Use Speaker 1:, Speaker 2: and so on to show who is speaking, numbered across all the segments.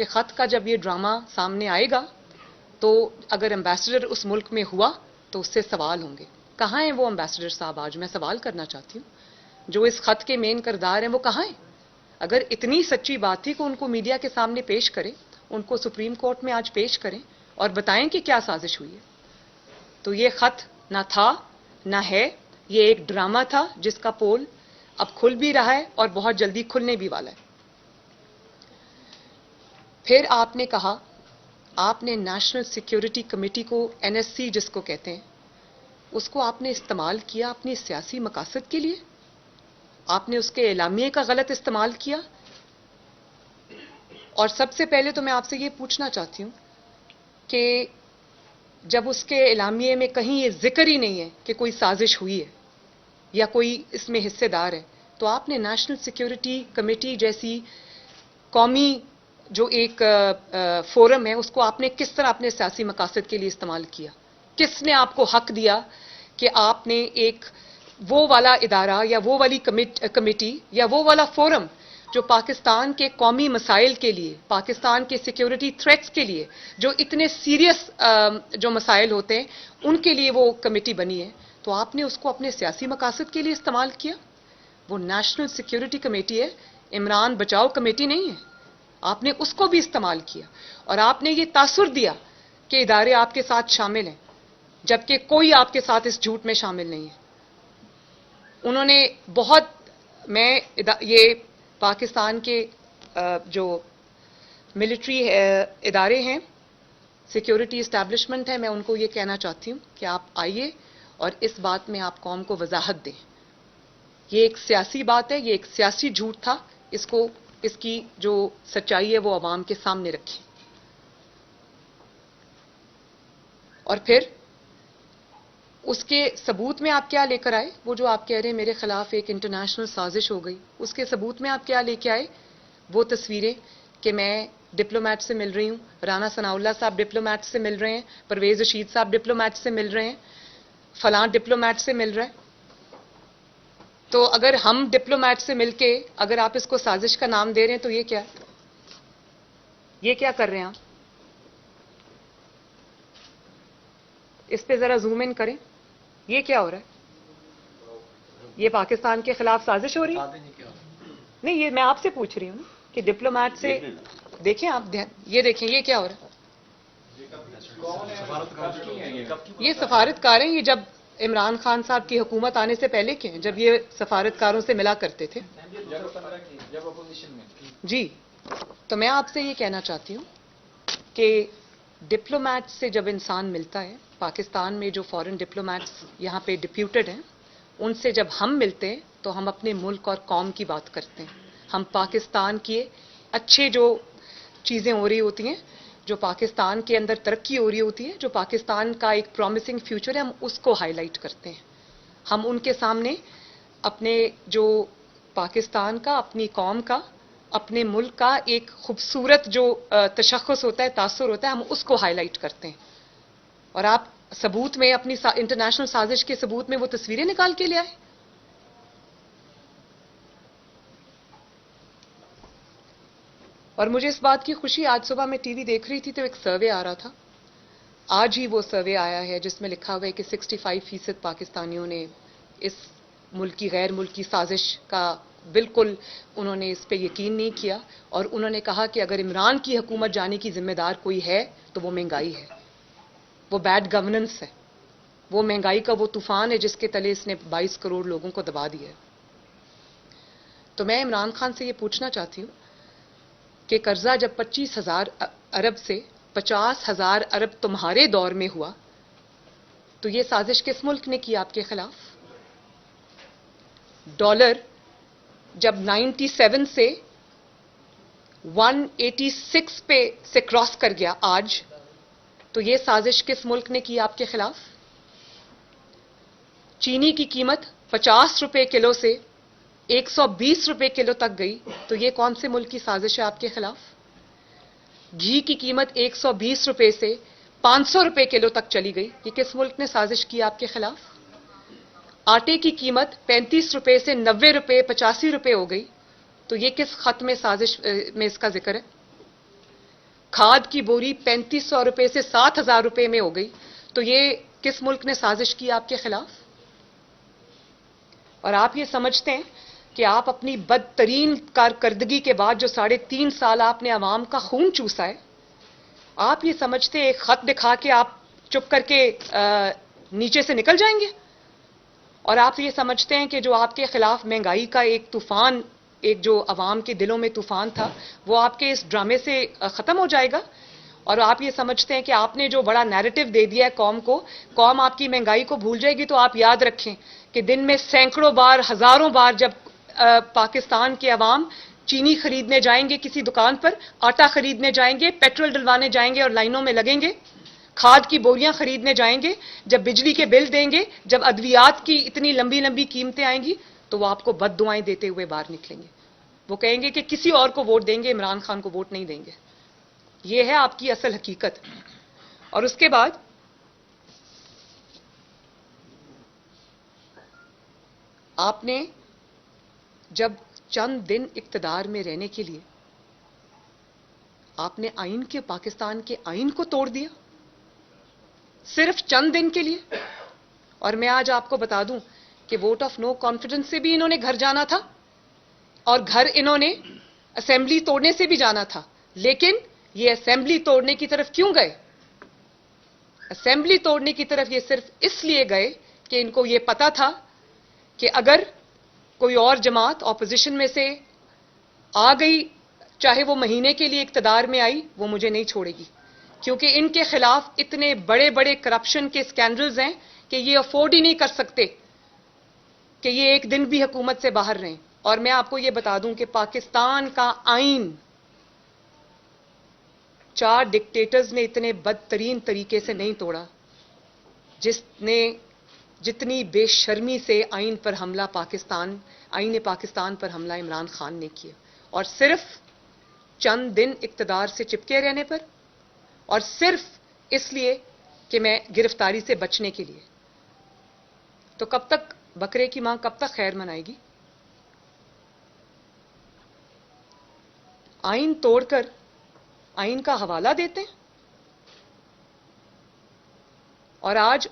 Speaker 1: کہ خط کا جب یہ ڈرامہ سامنے آئے گا تو اگر ایمبیسڈر اس ملک میں ہوا تو اس سے سوال ہوں گے. کہاں ہیں وہ ایمبیسڈر صاحب؟ آج میں سوال کرنا چاہتی ہوں جو اس خط کے مین کردار ہیں وہ کہاں ہیں؟ اگر اتنی سچی بات تھی کہ ان کو میڈیا کے سامنے پیش کریں, ان کو سپریم کورٹ میں آج پیش کریں اور بتائیں کہ کیا سازش ہوئی ہے. تو یہ خط نہ تھا نہ ہے, یہ ایک ڈرامہ تھا جس کا پول اب کھل بھی رہا ہے اور بہت جلدی کھلنے بھی والا ہے. پھر آپ نے کہا, آپ نے نیشنل سیکیورٹی کمیٹی کو, این ایس سی جس کو کہتے ہیں, اس کو آپ نے استعمال کیا اپنی سیاسی مقاصد کے لیے. آپ نے اس کے اعلامیے کا غلط استعمال کیا. اور سب سے پہلے تو میں آپ سے یہ پوچھنا چاہتی ہوں کہ جب اس کے اعلامیے میں کہیں یہ ذکر ہی نہیں ہے کہ کوئی سازش ہوئی ہے یا کوئی اس میں حصے دار ہے, تو آپ نے نیشنل سیکیورٹی کمیٹی جیسی قومی جو ایک فورم ہے اس کو آپ نے کس طرح اپنے سیاسی مقاصد کے لیے استعمال کیا؟ کس نے آپ کو حق دیا کہ آپ نے ایک وہ والا ادارہ یا وہ والی کمیٹی یا وہ والا فورم جو پاکستان کے قومی مسائل کے لیے, پاکستان کے سیکیورٹی تھریٹس کے لیے, جو اتنے سیریس جو مسائل ہوتے ہیں ان کے لیے وہ کمیٹی بنی ہے, تو آپ نے اس کو اپنے سیاسی مقاصد کے لیے استعمال کیا؟ وہ نیشنل سیکیورٹی کمیٹی ہے, عمران بچاؤ کمیٹی نہیں ہے. آپ نے اس کو بھی استعمال کیا اور آپ نے یہ تاثر دیا کہ ادارے آپ کے ساتھ شامل ہیں, جبکہ کوئی آپ کے ساتھ اس جھوٹ میں شامل نہیں ہے. انہوں نے بہت, میں یہ پاکستان کے جو ملٹری ادارے ہیں, سیکیورٹی اسٹیبلشمنٹ ہے, میں ان کو یہ کہنا چاہتی ہوں کہ آپ آئیے اور اس بات میں آپ قوم کو وضاحت دیں. یہ ایک سیاسی بات ہے, یہ ایک سیاسی جھوٹ تھا, اس کی جو سچائی ہے وہ عوام کے سامنے رکھیں. اور پھر اس کے ثبوت میں آپ کیا لے کر آئے؟ وہ جو آپ کہہ رہے ہیں میرے خلاف ایک انٹرنیشنل سازش ہو گئی, اس کے ثبوت میں آپ کیا لے کے آئے؟ وہ تصویریں کہ میں ڈپلومیٹ سے مل رہی ہوں, رانا ثناء اللہ صاحب ڈپلومیٹ سے مل رہے ہیں, پرویز رشید صاحب ڈپلومیٹ سے مل رہے ہیں, فلاں ڈپلومیٹ سے مل رہے ہیں. تو اگر ہم ڈپلومیٹ سے مل کے اگر آپ اس کو سازش کا نام دے رہے ہیں تو یہ کیا ہے؟ یہ کیا کر رہے ہیں آپ؟ اس پہ ذرا زوم ان کریں, یہ کیا ہو رہا ہے؟ یہ پاکستان کے خلاف سازش ہو رہی ہے؟ نہیں, یہ میں آپ سے پوچھ رہی ہوں کہ ڈپلومیٹ سے دیکھیں آپ, یہ دیکھیں یہ کیا ہو رہا ہے. یہ سفارتکار ہیں, یہ جب عمران خان صاحب کی حکومت آنے سے پہلے کے ہیں, جب یہ سفارتکاروں سے ملا کرتے تھے. جی, تو میں آپ سے یہ کہنا چاہتی ہوں کہ ڈپلومیٹ سے جب انسان ملتا ہے, پاکستان میں جو فورن ڈپلومیٹس یہاں پہ ڈپیوٹڈ ہیں, ان سے جب ہم ملتے ہیں تو ہم اپنے ملک اور قوم کی بات کرتے ہیں. ہم پاکستان کے اچھے جو چیزیں ہو رہی ہوتی ہیں, جو پاکستان کے اندر ترقی ہو رہی ہوتی ہے, جو پاکستان کا ایک پرومسنگ فیوچر ہے, ہم اس کو ہائی لائٹ کرتے ہیں. ہم ان کے سامنے اپنے جو پاکستان کا, اپنی قوم کا, اپنے ملک کا ایک خوبصورت جو تشخص ہوتا ہے, تاثر ہوتا ہے, ہم اس کو ہائی لائٹ کرتے ہیں. اور آپ ثبوت میں اپنی انٹرنیشنل سازش کے ثبوت میں وہ تصویریں نکال کے لے آئے. اور مجھے اس بات کی خوشی, آج صبح میں ٹی وی دیکھ رہی تھی تو ایک سروے آ رہا تھا, آج ہی وہ سروے آیا ہے جس میں لکھا ہوا ہے کہ 65% پاکستانیوں نے اس ملکی غیر ملکی سازش کا بالکل انہوں نے اس پہ یقین نہیں کیا, اور انہوں نے کہا کہ اگر عمران کی حکومت جانے کی ذمہ دار کوئی ہے تو وہ مہنگائی ہے, وہ بیڈ گورننس ہے, وہ مہنگائی کا وہ طوفان ہے جس کے تلے اس نے 22 کروڑ لوگوں کو دبا دیا ہے. تو میں عمران خان سے یہ پوچھنا چاہتی ہوں کہ قرضہ جب 25,000 ارب سے 50,000 ارب تمہارے دور میں ہوا تو یہ سازش کس ملک نے کی آپ کے خلاف؟ ڈالر جب 97 سے 186 پہ سے کراس کر گیا آج, تو یہ سازش کس ملک نے کی آپ کے خلاف؟ چینی کی قیمت 50 روپے کلو سے 120 روپے کلو تک گئی, تو یہ کون سے ملک کی سازش ہے آپ کے خلاف؟ گھی کی قیمت 120 روپے سے 500 روپے کلو تک چلی گئی, یہ کس ملک نے سازش کی آپ کے خلاف؟ آٹے کی قیمت 35 روپے سے 90 روپے 85 روپے ہو گئی, تو یہ کس خط میں سازش میں اس کا ذکر ہے؟ کھاد کی بوری 3500 روپے سے 7000 روپے میں ہو گئی. تو یہ کس ملک نے سازش کی آپ کے خلاف؟ اور آپ یہ سمجھتے ہیں کہ آپ اپنی بدترین کارکردگی کے بعد جو 3.5 سال آپ نے عوام کا خون چوسا ہے، آپ یہ سمجھتے ہیں ایک خط دکھا کے آپ چپ کر کے نیچے سے نکل جائیں گے؟ اور آپ یہ سمجھتے ہیں کہ جو آپ کے خلاف مہنگائی کا ایک طوفان، ایک جو عوام کے دلوں میں طوفان تھا، وہ آپ کے اس ڈرامے سے ختم ہو جائے گا؟ اور آپ یہ سمجھتے ہیں کہ آپ نے جو بڑا نیریٹو دے دیا ہے قوم کو، قوم آپ کی مہنگائی کو بھول جائے گی؟ تو آپ یاد رکھیں کہ دن میں سینکڑوں بار، ہزاروں بار جب پاکستان کے عوام چینی خریدنے جائیں گے کسی دکان پر، آٹا خریدنے جائیں گے، پیٹرول ڈلوانے جائیں گے اور لائنوں میں لگیں گے، کھاد کی بوریاں خریدنے جائیں گے، جب بجلی کے بل دیں گے، جب ادویات کی اتنی لمبی لمبی قیمتیں آئیں گی، تو وہ آپ کو بد دعائیں دیتے ہوئے باہر نکلیں گے. وہ کہیں گے کہ کسی اور کو ووٹ دیں گے، عمران خان کو ووٹ نہیں دیں گے. یہ ہے آپ کی اصل حقیقت. اور اس کے بعد آپ نے جب چند دن اقتدار میں رہنے کے لیے آپ نے پاکستان کے آئین کو توڑ دیا، صرف چند دن کے لیے. اور میں آج آپ کو بتا دوں کہ ووٹ آف نو کانفیڈنس سے بھی انہوں نے گھر جانا تھا، اور گھر انہوں نے اسمبلی توڑنے سے بھی جانا تھا. لیکن یہ اسمبلی توڑنے کی طرف کیوں گئے؟ اسمبلی توڑنے کی طرف یہ صرف اس لیے گئے کہ ان کو یہ پتا تھا کہ اگر کوئی اور جماعت اپوزیشن میں سے آ گئی، چاہے وہ مہینے کے لیے اقتدار میں آئی، وہ مجھے نہیں چھوڑے گی. کیونکہ ان کے خلاف اتنے بڑے بڑے کرپشن کے سکینڈلز ہیں کہ یہ افورڈ ہی نہیں کر سکتے کہ یہ ایک دن بھی حکومت سے باہر رہیں. اور میں آپ کو یہ بتا دوں کہ پاکستان کا آئین 4 ڈکٹیٹرز نے اتنے بدترین طریقے سے نہیں توڑا جتنی بے شرمی سے آئین پاکستان پر حملہ عمران خان نے کیا. اور صرف چند دن اقتدار سے چپکے رہنے پر، اور صرف اس لیے کہ میں گرفتاری سے بچنے کے لیے. تو کب تک بکرے کی ماں کب تک خیر منائے گی؟ آئین توڑ کر آئین کا حوالہ دیتے ہیں. اور آج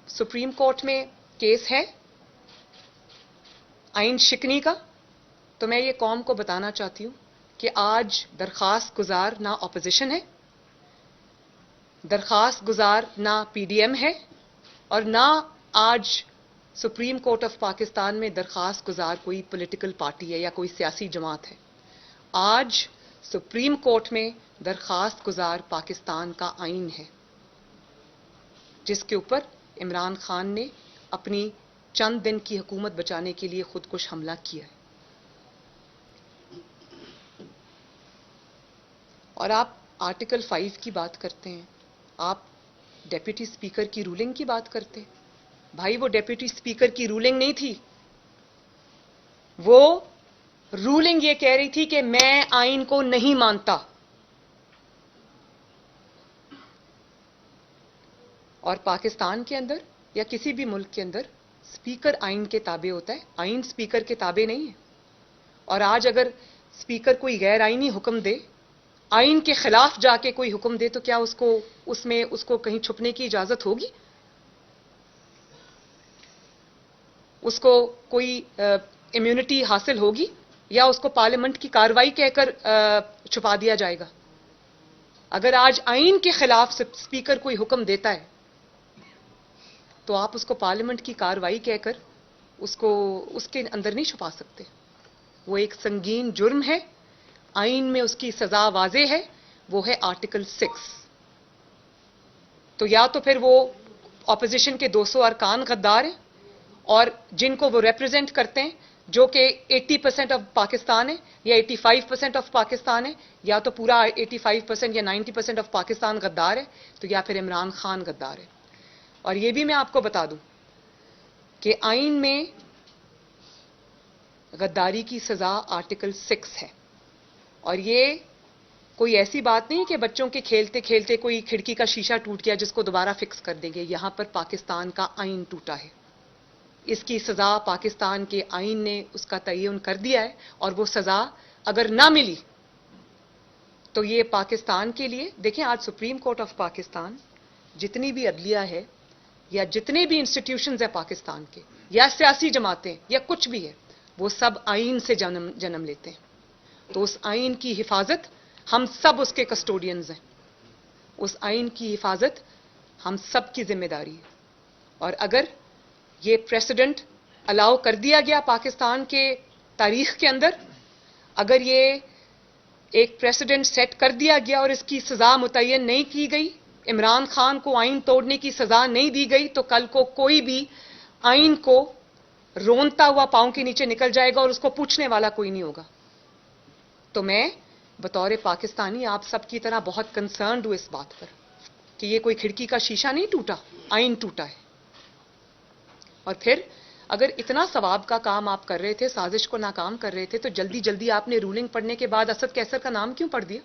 Speaker 1: سپریم کورٹ میں کیس ہے آئین شکنی کا. تو میں یہ قوم کو بتانا چاہتی ہوں کہ آج درخواست گزار نہ اپوزیشن ہے، درخواست گزار نہ پی ڈی ایم ہے، اور نہ آج سپریم کورٹ آف پاکستان میں درخواست گزار کوئی پولیٹیکل پارٹی ہے یا کوئی سیاسی جماعت ہے. آج سپریم کورٹ میں درخواست گزار پاکستان کا آئین ہے، جس کے اوپر عمران خان نے اپنی چند دن کی حکومت بچانے کے لیے خودکش حملہ کیا ہے. اور آپ آرٹیکل 5 کی بات کرتے ہیں، آپ ڈیپٹی اسپیکر کی رولنگ کی بات کرتے ہیں. بھائی وہ ڈیپٹی اسپیکر کی رولنگ نہیں تھی، وہ رولنگ یہ کہہ رہی تھی کہ میں آئین کو نہیں مانتا. اور پاکستان کے اندر یا کسی بھی ملک کے اندر اسپیکر آئین کے تابع ہوتا ہے، آئین اسپیکر کے تابع نہیں ہے. اور آج اگر اسپیکر کوئی غیر آئینی حکم دے، آئین کے خلاف جا کے کوئی حکم دے، تو کیا اس کو کہیں چھپنے کی اجازت ہوگی؟ اس کو کوئی امیونٹی حاصل ہوگی، یا اس کو پارلیمنٹ کی کارروائی کہہ کر چھپا دیا جائے گا؟ اگر آج آئین کے خلاف اسپیکر کوئی حکم دیتا ہے تو آپ اس کو پارلیمنٹ کی کارروائی کہہ کر اس کے اندر نہیں چھپا سکتے. وہ ایک سنگین جرم ہے، آئین میں اس کی سزا واضح ہے، وہ ہے آرٹیکل 6. تو یا تو پھر وہ اپوزیشن کے 200 ارکان غدار ہیں، اور جن کو وہ ریپرزینٹ کرتے ہیں، جو کہ 80% آف پاکستان ہے یا 85% آف پاکستان ہے، یا تو پورا 85% یا 90% آف پاکستان غدار ہے، تو یا پھر عمران خان غدار ہے. اور یہ بھی میں آپ کو بتا دوں کہ آئین میں غداری کی سزا آرٹیکل 6 ہے. اور یہ کوئی ایسی بات نہیں کہ بچوں کے کھیلتے کھیلتے کوئی کھڑکی کا شیشہ ٹوٹ گیا جس کو دوبارہ فکس کر دیں گے. یہاں پر پاکستان کا آئین ٹوٹا ہے، اس کی سزا پاکستان کے آئین نے اس کا تعین کر دیا ہے. اور وہ سزا اگر نہ ملی تو یہ پاکستان کے لیے دیکھیں، آج سپریم کورٹ آف پاکستان، جتنی بھی عدلیہ ہے یا جتنے بھی انسٹیٹیوشنز ہیں پاکستان کے، یا سیاسی جماعتیں یا کچھ بھی ہے، وہ سب آئین سے جنم لیتے ہیں. تو اس آئین کی حفاظت ہم سب اس کے کسٹوڈینز ہیں. اس آئین کی حفاظت ہم سب کی ذمہ داری ہے. اور اگر یہ پریسیڈنٹ الاؤ کر دیا گیا پاکستان کے تاریخ کے اندر، اگر یہ ایک پریسیڈنٹ سیٹ کر دیا گیا اور اس کی سزا متعین نہیں کی گئی، عمران خان کو آئین توڑنے کی سزا نہیں دی گئی، تو کل کو کوئی بھی آئین کو رونتا ہوا پاؤں کے نیچے نکل جائے گا اور اس کو پوچھنے والا کوئی نہیں ہوگا. تو میں بطور پاکستانی آپ سب کی طرح بہت کنسرنڈ ہوں اس بات پر کہ یہ کوئی کھڑکی کا شیشہ نہیں ٹوٹا، آئین ٹوٹا ہے. اور پھر اگر اتنا ثواب کا کام آپ کر رہے تھے، سازش کو ناکام کر رہے تھے، تو جلدی جلدی آپ نے رولنگ پڑھنے کے بعد اسد کیسر کا نام کیوں پڑھ دیا؟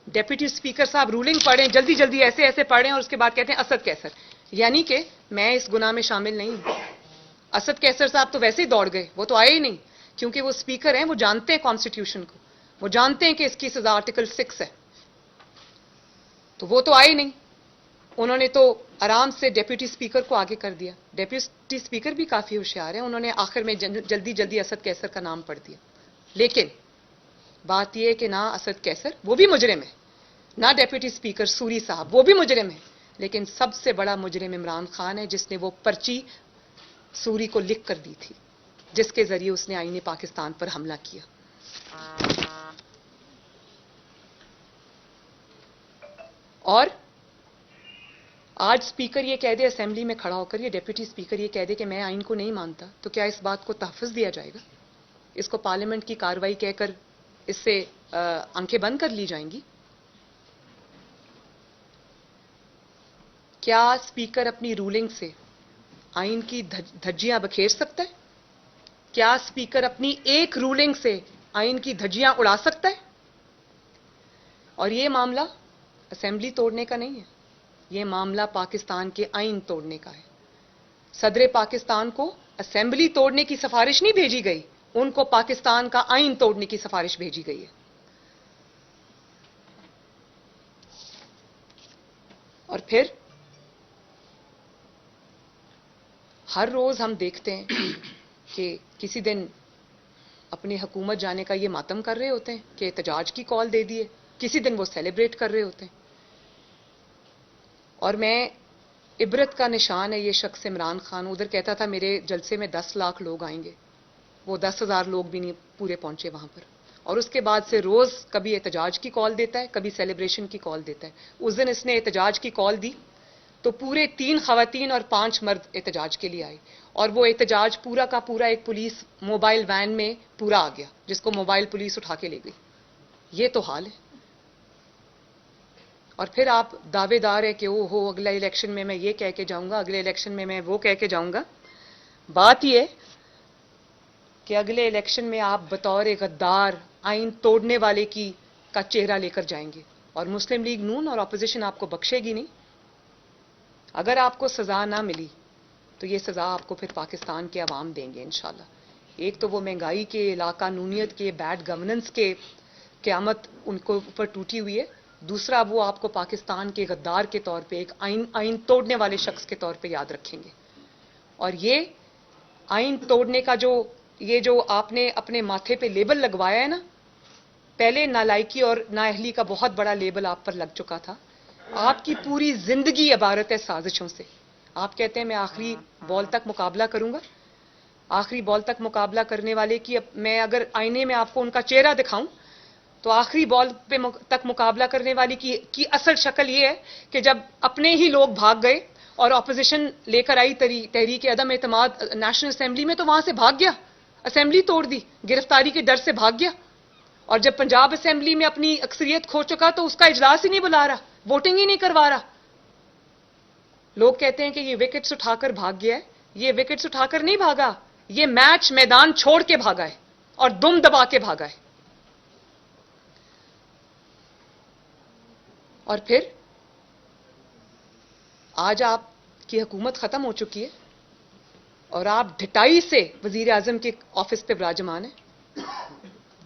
Speaker 1: ڈیپٹی اسپیکر صاحب رولنگ پڑھیں، جلدی جلدی ایسے ایسے پڑھیں اور اس کے بعد کہتے ہیں اسد کیسر. یعنی کہ میں اس گناہ میں شامل نہیں ہوں. اسد کیسر صاحب تو ویسے ہی دوڑ گئے، وہ تو آئے ہی نہیں، کیونکہ وہ اسپیکر ہیں، وہ جانتے ہیں کانسٹیٹیوشن کو، وہ جانتے ہیں کہ اس کی سزا آرٹیکل 6 ہے. تو وہ تو آئے نہیں، انہوں نے تو آرام سے ڈیپٹی اسپیکر کو آگے کر دیا. ڈیپٹی اسپیکر بھی کافی ہوشیار ہیں، انہوں نے آخر میں جلدی جلدی اسد کیسر کا نام پڑھ دیا. لیکن بات یہ ہے کہ نہ اسد کیسر، وہ بھی مجرم ہے، نہ ڈیپٹی اسپیکر سوری صاحب، وہ بھی مجرم ہے، لیکن سب سے بڑا مجرم عمران خان ہے، جس نے وہ پرچی سوری کو لکھ کر دی تھی، جس کے ذریعے اس نے آئین پاکستان پر حملہ کیا. اور آج اسپیکر یہ کہہ دے اسمبلی میں کھڑا ہو کر، یہ ڈیپٹی اسپیکر یہ کہہ دے کہ میں آئین کو نہیں مانتا، تو کیا اس بات کو تحفظ دیا جائے گا؟ اس کو پارلیمنٹ کی کارروائی کہہ کر اس سے آنکھیں بند کر لی جائیں گی؟ کیا اسپیکر اپنی رولنگ سے آئین کی دھجیاں بکھیر سکتا ہے؟ کیا اسپیکر اپنی ایک رولنگ سے آئین کی دھجیاں اڑا سکتا ہے؟ اور یہ معاملہ اسمبلی توڑنے کا نہیں ہے، یہ معاملہ پاکستان کے آئین توڑنے کا ہے. صدر پاکستان کو اسمبلی توڑنے کی سفارش نہیں بھیجی گئی، ان کو پاکستان کا آئین توڑنے کی سفارش بھیجی گئی ہے. اور پھر ہر روز ہم دیکھتے ہیں کہ کسی دن اپنی حکومت جانے کا یہ ماتم کر رہے ہوتے ہیں کہ احتجاج کی کال دے دیے، کسی دن وہ سیلیبریٹ کر رہے ہوتے ہیں. اور میں عبرت کا نشان ہے یہ شخص عمران خان. ادھر کہتا تھا میرے جلسے میں 10 لاکھ لوگ آئیں گے، وہ 10,000 لوگ بھی نہیں پورے پہنچے وہاں پر. اور اس کے بعد سے روز کبھی احتجاج کی کال دیتا ہے، کبھی سیلیبریشن کی کال دیتا ہے. اس دن اس نے احتجاج کی کال دی تو پورے 3 خواتین اور 5 مرد احتجاج کے لیے آئے، اور وہ احتجاج پورا کا پورا ایک پولیس موبائل وین میں پورا آ گیا، جس کو موبائل پولیس اٹھا کے لے گئی. یہ تو حال ہے. اور پھر آپ دعوے دار ہے کہ او ہو اگلے الیکشن میں میں یہ کہہ کے جاؤں گا، اگلے الیکشن میں میں وہ کہہ کے جاؤں گا. بات یہ کہ اگلے الیکشن میں آپ بطور غدار آئین توڑنے والے کا چہرہ لے کر جائیں گے، اور مسلم لیگ نون اور اپوزیشن آپ کو بخشے گی نہیں. اگر آپ کو سزا نہ ملی تو یہ سزا آپ کو پھر پاکستان کے عوام دیں گے انشاءاللہ. ایک تو وہ مہنگائی کے، لا قانونیت کے، بیڈ گورننس کے قیامت ان کو اوپر ٹوٹی ہوئی ہے. دوسرا وہ آپ کو پاکستان کے غدار کے طور پہ، ایک آئین توڑنے والے شخص کے طور پہ یاد رکھیں گے. اور یہ آئین توڑنے کا جو آپ نے اپنے ماتھے پہ لیبل لگوایا ہے نا، پہلے نالائکی اور نااہلی کا بہت بڑا لیبل آپ پر لگ چکا تھا. آپ کی پوری زندگی عبارت ہے سازشوں سے. آپ کہتے ہیں میں آخری بال تک مقابلہ کروں گا. آخری بال تک مقابلہ کرنے والے کی میں اگر آئینے میں آپ کو ان کا چہرہ دکھاؤں تو آخری بال پہ تک مقابلہ کرنے والی کی اصل شکل یہ ہے کہ جب اپنے ہی لوگ بھاگ گئے اور اپوزیشن لے کر آئی تحریک عدم اعتماد نیشنل اسمبلی میں، تو وہاں سے بھاگ گیا، اسمبلی توڑ دی، گرفتاری کے ڈر سے بھاگ گیا. اور جب پنجاب اسمبلی میں اپنی اکثریت کھو چکا تو اس کا اجلاس ہی نہیں بلا رہا، ووٹنگ ہی نہیں کروا رہا. لوگ کہتے ہیں کہ یہ وکٹس اٹھا کر بھاگ گیا ہے. یہ وکٹس اٹھا کر نہیں بھاگا، یہ میچ میدان چھوڑ کے بھاگا ہے اور دم دبا کے بھاگا ہے. اور پھر آج آپ کی حکومت ختم ہو چکی ہے اور آپ ڈھٹائی سے وزیر اعظم کے آفس پہ براجمان ہیں.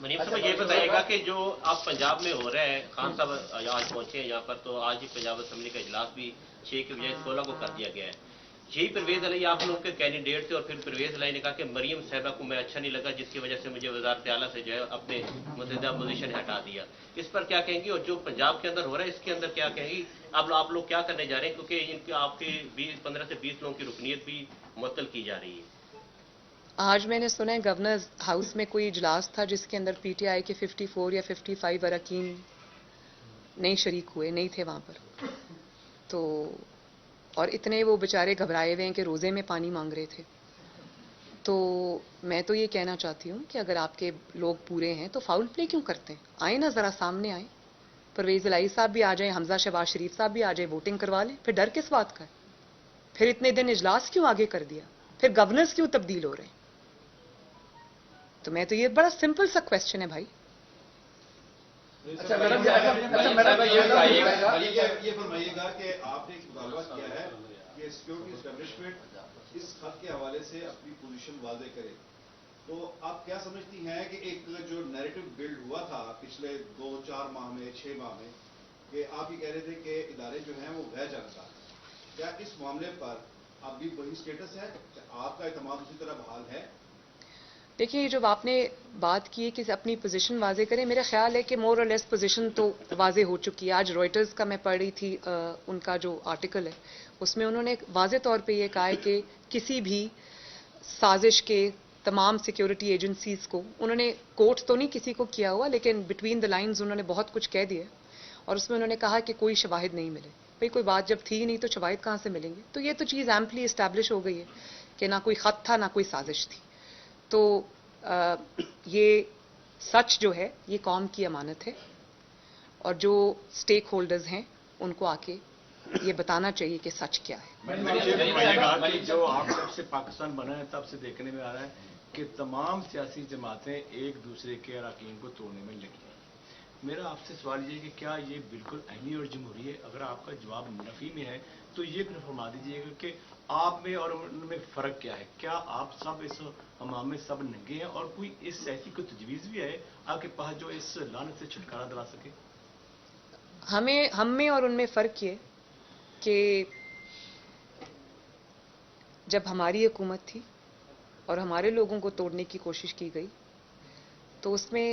Speaker 2: منیب صاحب یہ بتائیے گا کہ جو آپ پنجاب میں ہو رہے ہیں، خان صاحب آج پہنچے ہیں یہاں پر، تو آج ہی پنجاب اسمبلی کا اجلاس بھی 6 کی بجائے 16 کو کر دیا گیا ہے. یہی پرویز علیہ آپ لوگ کے کینڈیڈیٹ تھے، اور پھر پرویز علیہ نے کہا کہ مریم صاحبہ کو میں اچھا نہیں لگا، جس کی وجہ سے مجھے وزارت اعلیٰ سے جو ہے اپنے متحدہ پوزیشن ہٹا دیا. اس پر کیا کہیں گی؟ اور جو پنجاب کے اندر ہو رہا ہے اس کے اندر کیا کہیں گی؟ اب آپ لوگ کیا کرنے جا رہے ہیں؟ کیونکہ ان کی آپ کی 15 سے 20 لوگوں کی رکنیت بھی معطل کی جا رہی ہے.
Speaker 1: آج میں نے سنا ہے گورنر ہاؤس میں کوئی اجلاس تھا جس کے اندر پی ٹی آئی کے 54 یا 55 اراکین نہیں شریک ہوئے، نہیں تھے وہاں پر. تو اور اتنے وہ بیچارے گھبرائے ہوئے ہیں کہ روزے میں پانی مانگ رہے تھے. تو میں تو یہ کہنا چاہتی ہوں کہ اگر آپ کے لوگ پورے ہیں تو فاؤل پلے کیوں کرتے ہیں؟ آئیں نا ذرا سامنے آئیں. پرویز الہی صاحب بھی آ جائیں، حمزہ شہباز شریف صاحب بھی آ جائیں، ووٹنگ کروا لیں. پھر ڈر کس بات کا ہے؟ پھر اتنے دن اجلاس کیوں آگے کر دیا؟ پھر گورنرز کیوں تبدیل ہو رہے ہیں؟ تو میں تو یہ بڑا سمپل سا کویسچن ہے بھائی.
Speaker 3: اچھا میڈم یہ فرمائیے گا کہ آپ نے ایک مطالبہ کیا ہے کہ سیکورٹی اسٹیبلشمنٹ اس خط کے حوالے سے اپنی پوزیشن واضح کرے. تو آپ کیا سمجھتی ہیں کہ ایک جو نیریٹو بلڈ ہوا تھا پچھلے 2-4 ماہ میں 6 ماہ میں، کہ آپ یہ کہہ رہے تھے کہ ادارے جو ہیں وہ غیر جانکار، کیا اس معاملے پر اب بھی وہی اسٹیٹس ہے؟ آپ کا اعتماد اسی طرح بحال ہے؟
Speaker 1: دیکھیے جب آپ نے بات کی ہے کہ اپنی پوزیشن واضح کریں، میرا خیال ہے کہ مور اور لیس پوزیشن تو واضح ہو چکی ہے. آج رائٹرز کا میں پڑھ رہی تھی ان کا جو آرٹیکل ہے، اس میں انہوں نے واضح طور پہ یہ کہا ہے کہ کسی بھی سازش کے تمام سیکیورٹی ایجنسیز کو، انہوں نے کوٹ تو نہیں کسی کو کیا ہوا لیکن بٹوین دا لائنز انہوں نے بہت کچھ کہہ دیا. اور اس میں انہوں نے کہا کہ کوئی شواہد نہیں ملے. بھئی کوئی بات جب تھی نہیں تو شواہد کہاں سے ملیں گے؟ تو یہ تو چیز ایمپلی اسٹیبلش ہو گئی ہے کہ نہ کوئی خط تھا نہ کوئی سازش تھی. تو یہ سچ جو ہے یہ قوم کی امانت ہے، اور جو سٹیک ہولڈرز ہیں ان کو آ کے یہ بتانا چاہیے کہ سچ کیا ہے.
Speaker 4: جو آپ جب سے پاکستان بنا ہے تب سے دیکھنے میں آ رہا ہے کہ تمام سیاسی جماعتیں ایک دوسرے کے اراکین کو توڑنے میں لگی ہیں. میرا آپ سے سوال یہ ہے کہ کیا یہ بالکل اہلی اور جمہوری ہے؟ اگر آپ کا جواب نفی میں ہے تو یہ فرما دیجیے گا کہ آپ میں اور ان میں فرق کیا ہے؟ کیا آپ سب اس امام میں سب ننگے ہیں، اور کوئی اس ایسی کوئی تجویز بھی ہے آپ کے پاس جو اس لعنت سے چھٹکارا دلا سکے؟
Speaker 1: ہم میں اور ان میں فرق یہ کہ جب ہماری حکومت تھی اور ہمارے لوگوں کو توڑنے کی کوشش کی گئی تو اس میں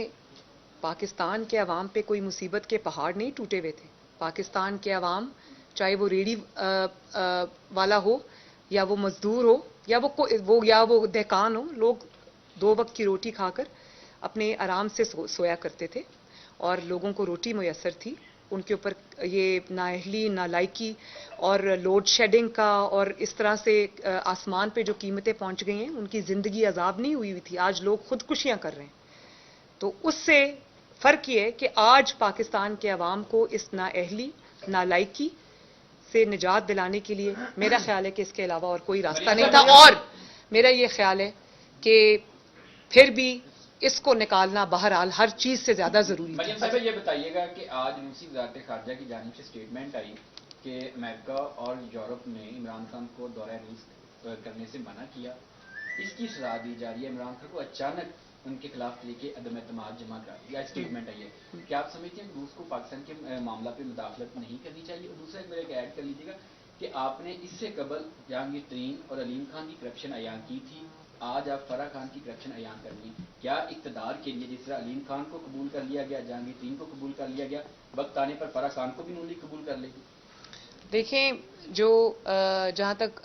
Speaker 1: پاکستان کے عوام پہ کوئی مصیبت کے پہاڑ نہیں ٹوٹے ہوئے تھے. پاکستان کے عوام چاہے وہ ریڑھی والا ہو یا وہ مزدور ہو یا وہ دہقان ہو، لوگ 2 وقت کی روٹی کھا کر اپنے آرام سے سویا کرتے تھے اور لوگوں کو روٹی میسر تھی. ان کے اوپر یہ نااہلی، نالائکی اور لوڈ شیڈنگ کا اور اس طرح سے آسمان پہ جو قیمتیں پہنچ گئی ہیں، ان کی زندگی عذاب نہیں ہوئی تھی. آج لوگ خودکشیاں کر رہے ہیں. تو اس سے فرق یہ ہے کہ آج پاکستان کے عوام کو اس نااہلی، نالائکی سے نجات دلانے کے لیے میرا خیال ہے کہ اس کے علاوہ اور کوئی راستہ نہیں تھا. اور میرا یہ خیال ہے کہ پھر بھی اس کو نکالنا بہرحال ہر چیز سے زیادہ ضروری تھا.
Speaker 5: مریم صاحب یہ بتائیے گا کہ آج روسی وزارت خارجہ کی جانب سے اسٹیٹمنٹ آئی کہ امریکہ اور یورپ نے عمران خان کو دورہ روس کرنے سے منع کیا، اس کی سزا دی جا رہی ہے. عمران خان کو اچانک ان کے خلاف طریقے عدم اعتماد جمع کر دیا، اسٹیٹمنٹ آئی ہے. کیا آپ سمجھتے ہیں کہ روس کو پاکستان کے معاملہ پہ مداخلت نہیں کرنی چاہیے؟ اور دوسرا میرا ایک ایڈ کر لیجیے گا کہ آپ نے اس سے قبل جہانگیر ترین اور علیم خان کی کرپشن عیان کی تھی، آج آپ فرح خان کی کرپشن عیان کر لی. کیا اقتدار کے لیے جس طرح علیم خان کو قبول کر لیا گیا، جہانگیر ترین کو قبول کر لیا گیا، وقت آنے پر فرح خان کو بھی نون لیگ قبول کر لے گی؟
Speaker 1: دیکھیں جو جہاں تک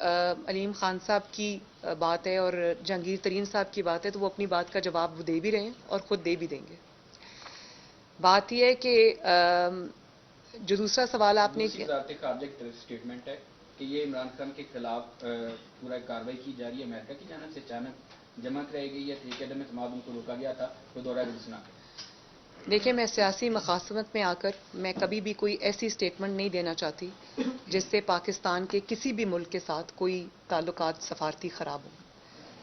Speaker 1: علیم خان صاحب کی بات ہے اور جہانگیر ترین صاحب کی بات ہے تو وہ اپنی بات کا جواب وہ دے بھی رہے ہیں اور خود دے بھی دیں گے. بات یہ ہے کہ جو دوسرا سوال آپ نے
Speaker 5: وزارت خارجہ کی طرف اسٹیٹمنٹ ہے کہ یہ عمران خان کے خلاف پورا کارروائی کی جا رہی ہے، امریکہ کی جانب سے اچانک جمع کرائی گئی ہے، طریقے عدم اعتماد ان کو روکا گیا تھا تو دورہ روس نہ کرے.
Speaker 1: دیکھیں میں سیاسی مخاصمت میں آ کر میں کبھی بھی کوئی ایسی سٹیٹمنٹ نہیں دینا چاہتی جس سے پاکستان کے کسی بھی ملک کے ساتھ کوئی تعلقات سفارتی خراب ہوں.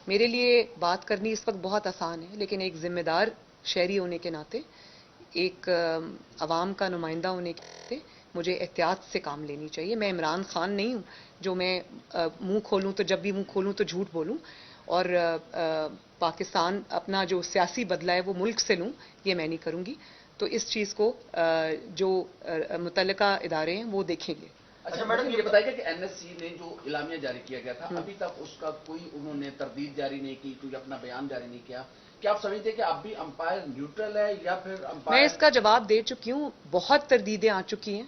Speaker 1: میرے لیے بات کرنی اس وقت بہت آسان ہے، لیکن ایک ذمہ دار شہری ہونے کے ناطے، ایک عوام کا نمائندہ ہونے کے ناطے مجھے احتیاط سے کام لینی چاہیے. میں عمران خان نہیں ہوں جو میں منہ کھولوں تو جب بھی منہ کھولوں تو جھوٹ بولوں. اور پاکستان اپنا جو سیاسی بدلہ ہے وہ ملک سے لوں، یہ میں نہیں کروں گی. تو اس چیز کو جو متعلقہ ادارے ہیں وہ دیکھیں گے.
Speaker 6: اچھا میڈم یہ بتائیے کہ این ایس سی نے جو اعلامیہ جاری کیا گیا تھا ابھی تک اس کا کوئی انہوں نے تردید جاری نہیں کی، کوئی اپنا بیان جاری نہیں کیا. کیا آپ سمجھتے ہیں کہ اب بھی امپائر نیوٹرل ہے یا پھر امپائر؟
Speaker 1: میں اس کا جواب دے چکی ہوں. بہت تردیدیں آ چکی ہیں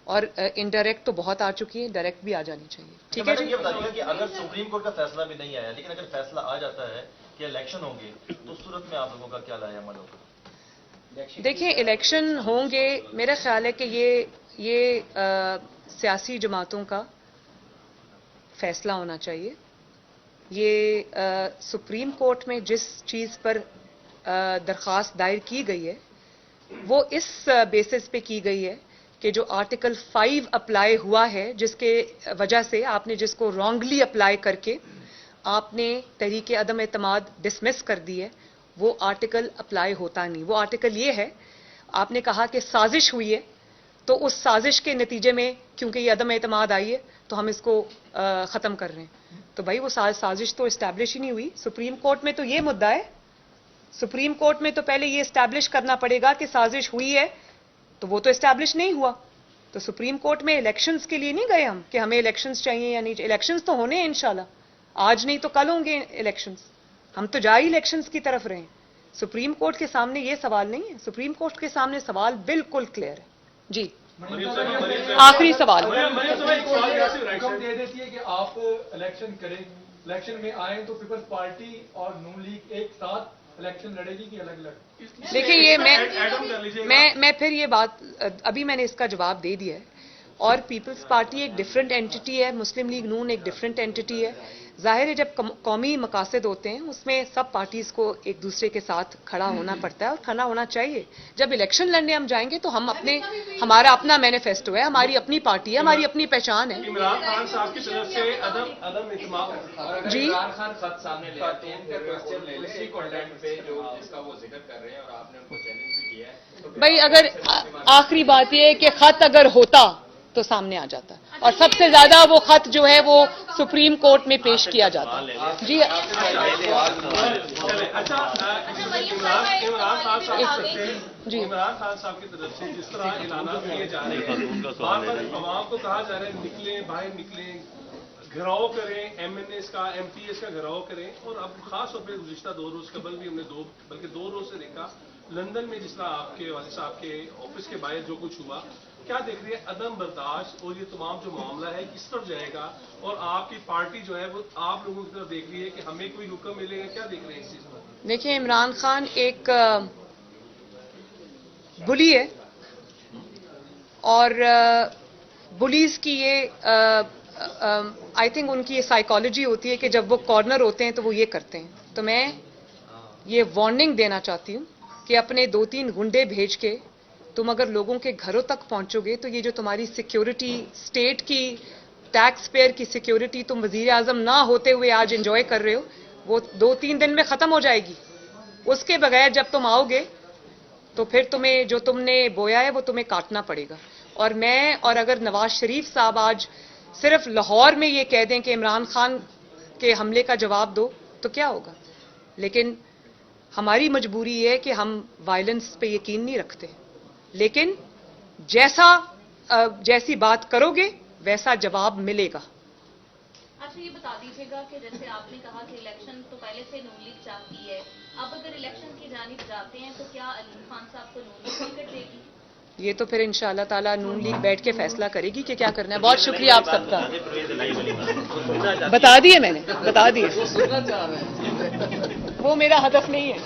Speaker 1: اور انڈائریکٹ تو بہت آ چکی ہیں، ڈائریکٹ بھی آ جانی چاہیے. ٹھیک ہے جی.
Speaker 7: یہ بتائیے کہ اگر سپریم کورٹ کا فیصلہ بھی نہیں آیا لیکن اگر فیصلہ آ جاتا ہے کہ الیکشن ہوں گے تو اس صورت میں آپ لوگوں کا کیا رائے عمل ہوگا؟
Speaker 1: دیکھیں الیکشن ہوں گے، میرا خیال ہے کہ یہ سیاسی جماعتوں کا فیصلہ ہونا چاہیے. یہ سپریم کورٹ میں جس چیز پر درخواست دائر کی گئی ہے وہ اس بیسس پہ کی گئی ہے کہ جو آرٹیکل 5 اپلائی ہوا ہے، جس کے وجہ سے آپ نے جس کو رانگلی اپلائی کر کے آپ نے تحریک عدم اعتماد ڈسمس کر دی ہے، وہ آرٹیکل اپلائی ہوتا نہیں. وہ آرٹیکل یہ ہے، آپ نے کہا کہ سازش ہوئی ہے تو اس سازش کے نتیجے میں کیونکہ یہ عدم اعتماد آئی ہے تو ہم اس کو ختم کر رہے ہیں. تو بھائی وہ سازش تو اسٹیبلش ہی نہیں ہوئی. سپریم کورٹ میں تو یہ مدعا ہے، سپریم کورٹ میں تو پہلے یہ اسٹیبلش کرنا پڑے گا کہ سازش ہوئی ہے، تو وہ تو اسٹیبلش نہیں ہوا. تو سپریم کورٹ میں الیکشنز کے لیے نہیں گئے ہم کہ ہمیں الیکشنز چاہیے یا نہیں. الیکشنز تو ہونے ہیں انشاءاللہ، آج نہیں تو کل ہوں گے الیکشنز. ہم تو جا ہی الیکشنز کی طرف رہے ہیں. سپریم کورٹ کے سامنے یہ سوال نہیں ہے. سپریم کورٹ کے سامنے سوال بالکل کلیئر ہے. جی آخری سوال.
Speaker 8: حکم دے دیتی ہے کہ آپ الیکشن کریں، الیکشن میں آئیں تو پیپلز پارٹی اور نون لیگ ایک ساتھ الیکشن لڑے گی کہ الگ الگ؟
Speaker 1: دیکھیں یہ میں پھر یہ بات ابھی میں نے اس کا جواب دے دیا ہے. اور پیپلز پارٹی ایک ڈفرینٹ اینٹی ہے، مسلم لیگ نون ایک ڈفرینٹ اینٹی ہے. ظاہر ہے جب قومی مقاصد ہوتے ہیں اس میں سب پارٹیز کو ایک دوسرے کے ساتھ کھڑا ہونا پڑتا ہے اور کھڑا ہونا چاہیے. جب الیکشن لڑنے ہم جائیں گے تو ہم ہمارا اپنا مینیفیسٹو ہے، ہماری اپنی پارٹی ہے، ہماری اپنی پہچان ہے.
Speaker 9: عمران خان صاحب کی طرف سے عدم اعتماد
Speaker 1: جی
Speaker 5: عمران خان خط سامنے لے آتے ہیں پھر اسی کنٹینٹ پہ جو جس کا وہ ذکر کر رہے ہیں اور آپ نے ان کو چیلنج بھی کیا ہے.
Speaker 1: بھائی اگر آخری بات یہ ہے کہ خط اگر ہوتا تو سامنے آ جاتا، اور سب سے زیادہ وہ خط جو ہے وہ سپریم کورٹ میں پیش کیا جاتا. جی جی
Speaker 9: عمران خان صاحب کی طرف سے جس طرح اعلانات کیے جا رہے ہیں، بار بار عوام کو کہا جا رہا ہے نکلیں باہر نکلیں، گھراؤ کریں، ایم این ایس کا ایم پی ایس کا گھراؤ کریں. اور اب خاص طور پہ گزشتہ 2 روز قبل بھی ہم نے بلکہ 2 روز سے دیکھا لندن میں جس طرح آپ کے والد صاحب کے آفس کے باہر جو کچھ ہوا. کیا دیکھ رہی ہے عدم برداشت اور یہ تمام جو معاملہ ہے کس طرف جائے گا؟ اور آپ کی پارٹی جو ہے وہ آپ لوگوں کی طرف دیکھ رہی ہے کہ ہمیں کوئی حکم ملے گا، کیا دیکھ رہے ہیں اس چیز پر؟
Speaker 1: دیکھیں عمران خان ایک بلی ہے اور بلیز کی یہ آئی تھنک ان کی یہ سائیکالوجی ہوتی ہے کہ جب وہ کارنر ہوتے ہیں تو وہ یہ کرتے ہیں. تو میں یہ وارننگ دینا چاہتی ہوں کہ اپنے 2-3 گنڈے بھیج کے تم اگر لوگوں کے گھروں تک پہنچو گے تو یہ جو تمہاری سیکیورٹی، اسٹیٹ کی ٹیکس پیئر کی سیکیورٹی تم وزیر اعظم نہ ہوتے ہوئے آج انجوائے کر رہے ہو، وہ 2-3 دن میں ختم ہو جائے گی. اس کے بغیر جب تم آؤ گے تو پھر تمہیں جو تم نے بویا ہے وہ تمہیں کاٹنا پڑے گا. اور اگر نواز شریف صاحب آج صرف لاہور میں یہ کہہ دیں کہ عمران خان کے حملے کا جواب دو تو کیا ہوگا. لیکن ہماری مجبوری ہے کہ ہم وائلنس پہ یقین نہیں رکھتے، لیکن جیسی بات کرو گے ویسا جواب ملے گا.
Speaker 10: اچھا یہ بتا دیجیے گا کہ جیسے آپ نے کہا کہ الیکشن تو پہلے سے نون لیگ چاہتی ہے، اب اگر الیکشن کی جانب جاتے ہیں تو کیا علیم خان صاحب کو نون لیگ ٹکٹ دے گی؟ یہ تو پھر انشاءاللہ تعالیٰ نون لیگ بیٹھ کے فیصلہ کرے گی کہ کیا کرنا ہے. بہت شکریہ آپ سب کا. بتا دیے میں نے، بتا دیے، وہ میرا ہدف نہیں ہے.